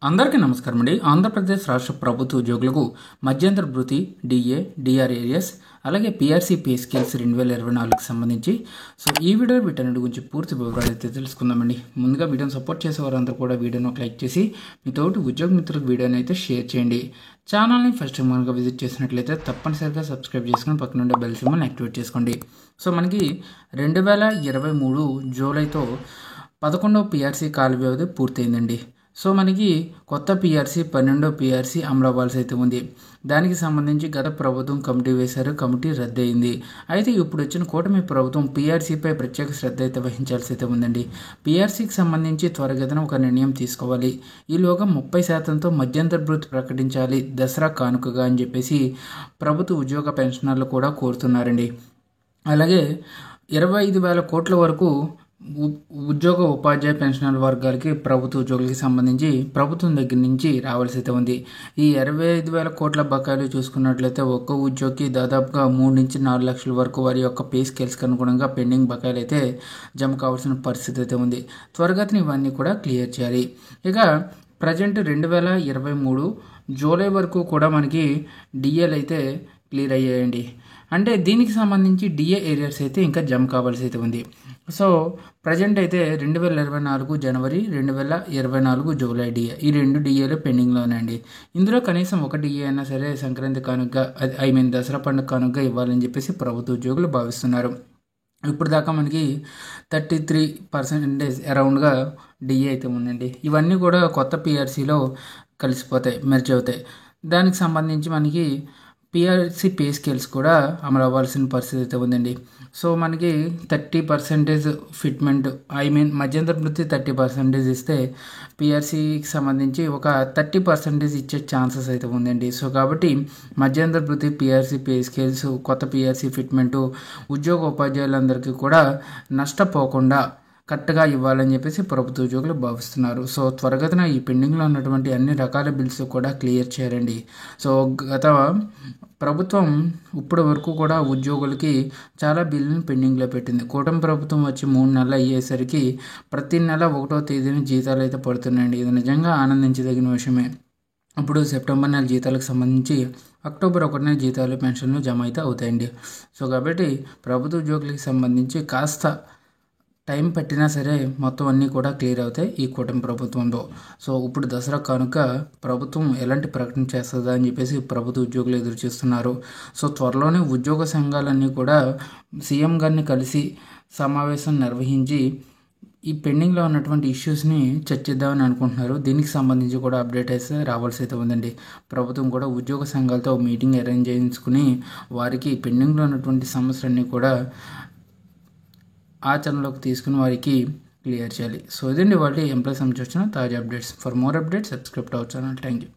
అందరికీ నమస్కారం అండి. ఆంధ్రప్రదేశ్ రాష్ట్ర ప్రభుత్వ ఉద్యోగులకు మధ్యంతర భృతి డిఏ, డిఆర్ఏఎస్ అలాగే పిఆర్సీ పే స్కేల్స్ 2024కి సంబంధించి ఈ వీడియో వీటన్నిటి గురించి పూర్తి వివరాలు అయితే తెలుసుకుందామండి. ముందుగా వీడియోని సపోర్ట్ చేసే వారందరూ కూడా వీడియోని ఒక లైక్ చేసి మీ తోటి ఉద్యోగ మిత్రులకు వీడియోని అయితే షేర్ చేయండి. ఛానల్ని ఫస్ట్ టైం కనుక విజిట్ చేసినట్లయితే తప్పనిసరిగా సబ్స్క్రైబ్ చేసుకుని పక్కన ఉండే బెల్ సింబల్ని యాక్టివేట్ చేసుకోండి. మనకి 2023 జూలైతో 11వ పిఆర్సీ కాల వ్యవధి పూర్తయిందండి. మనకి కొత్త పిఆర్సీ 12వ పిఆర్సీ అమలు అవ్వాల్సి అయితే ఉంది. దానికి సంబంధించి గత ప్రభుత్వం కమిటీ వేశారు, కమిటీ రద్దయింది. అయితే ఇప్పుడు వచ్చిన కూటమి ప్రభుత్వం పిఆర్సీపై ప్రత్యేక శ్రద్ధ అయితే వహించాల్సి అయితే ఉందండి. పిఆర్సీకి సంబంధించి త్వరగతిన ఒక నిర్ణయం తీసుకోవాలి. ఈలోగా 30%తో మధ్యంతర భృతి ప్రకటించాలి దసరా కానుకగా అని చెప్పేసి ప్రభుత్వ ఉద్యోగ పెన్షనర్లు కూడా కోరుతున్నారండి. అలాగే 25,000 కోట్ల వరకు ఉద్యోగ ఉపాధ్యాయ పెన్షనర్ వర్గాలకి ప్రభుత్వ ఉద్యోగులకి సంబంధించి ప్రభుత్వం దగ్గర నుంచి రావాల్సి అయితే ఉంది. ఈ 25,000 కోట్ల బకాయిలు చూసుకున్నట్లయితే ఒక్కో ఉద్యోగికి దాదాపుగా 3 నుంచి 4 లక్షల వరకు వారి యొక్క పే స్కేల్స్కి అనుగుణంగా పెండింగ్ బకాయిలు అయితే జమ కావాల్సిన పరిస్థితి అయితే ఉంది. త్వరగతిని ఇవన్నీ కూడా క్లియర్ చేయాలి. ఇక ప్రజెంట్ 2023 జూలై వరకు కూడా మనకి డిఏలు అయితే క్లియర్ అయ్యాయండి. అంటే దీనికి సంబంధించి డిఏ ఏరియాస్ అయితే ఇంకా జమ కావాల్సి అయితే ఉంది. ప్రజెంట్ అయితే 2024 జనవరి, 2024 జూలై డిఏ, ఈ 2 డిఏలు పెండింగ్లోనే అండి. ఇందులో కనీసం ఒక డిఏ అయినా సరే సంక్రాంతి కానుక దసరా పండుగ కానుక ఇవ్వాలని చెప్పేసి ప్రభుత్వ ఉద్యోగులు భావిస్తున్నారు. ఇప్పుడు దాకా మనకి 33% అరౌండ్గా డిఏ అయితే ఉందండి. ఇవన్నీ కూడా కొత్త పిఆర్సీలో కలిసిపోతాయి, మెర్జ్ అవుతాయి. దానికి సంబంధించి మనకి పిఆర్సీ పే స్కేల్స్ కూడా అమలు అవ్వాల్సిన పరిస్థితి అయితే ఉందండి. మనకి 30% ఫిట్మెంట్, మధ్యంతర భృతి 30% ఇస్తే పిఆర్సీకి సంబంధించి ఒక 30% ఇచ్చే ఛాన్సెస్ అయితే ఉందండి. కాబట్టి మధ్యంతర భృతి, పిఆర్సీ పే స్కేల్స్, కొత్త పిఆర్సీ ఫిట్మెంటు ఉద్యోగ ఉపాధ్యాయులందరికీ కూడా నష్టపోకుండా కరెక్ట్గా ఇవ్వాలని చెప్పేసి ప్రభుత్వ ఉద్యోగులు భావిస్తున్నారు. త్వరగతిన ఈ పెండింగ్లో ఉన్నటువంటి అన్ని రకాల బిల్స్ కూడా క్లియర్ చేయాలండి. గత ప్రభుత్వం ఇప్పటి వరకు కూడా ఉద్యోగులకి చాలా బిల్లులను పెండింగ్లో పెట్టింది. కూటమి ప్రభుత్వం వచ్చి 3 నెలలు అయ్యేసరికి ప్రతి నెల 1వ తేదీన జీతాలు అయితే పడుతున్నాయండి. ఇది నిజంగా ఆనందించదగిన విషయమే. ఇప్పుడు సెప్టెంబర్ నెల జీతాలకు సంబంధించి అక్టోబర్ 1న జీతాలు, పెన్షన్లు జమ అయితే అవుతాయండి. కాబట్టి ప్రభుత్వ ఉద్యోగులకు సంబంధించి కాస్త టైం పట్టినా సరే మొత్తం అన్నీ కూడా క్లియర్ అవుతాయి ఈ కూటమి ప్రభుత్వంలో. ఇప్పుడు దసరా కానుక ప్రభుత్వం ఎలాంటి ప్రకటన చేస్తుందా అని చెప్పేసి ప్రభుత్వ ఉద్యోగులు ఎదురు చూస్తున్నారు. త్వరలోనే ఉద్యోగ సంఘాలన్నీ కూడా సీఎం గారిని కలిసి సమావేశం నిర్వహించి ఈ పెండింగ్లో ఉన్నటువంటి ఇష్యూస్ని చర్చిద్దామని అనుకుంటున్నారు. దీనికి సంబంధించి కూడా అప్డేట్ అయితే రావాల్సి అయితే ఉందండి. ప్రభుత్వం కూడా ఉద్యోగ సంఘాలతో మీటింగ్ అరేంజ్ చేయించుకుని వారికి పెండింగ్లో ఉన్నటువంటి సమస్యలన్నీ కూడా ఆచరణలోకి తీసుకుని వారికి క్లియర్ చేయాలి. ఇదండి వాళ్ళ ఎంప్లాయీస్ సంబంధించి వచ్చిన తాజా updates. For more updates subscribe to our channel. Thank you.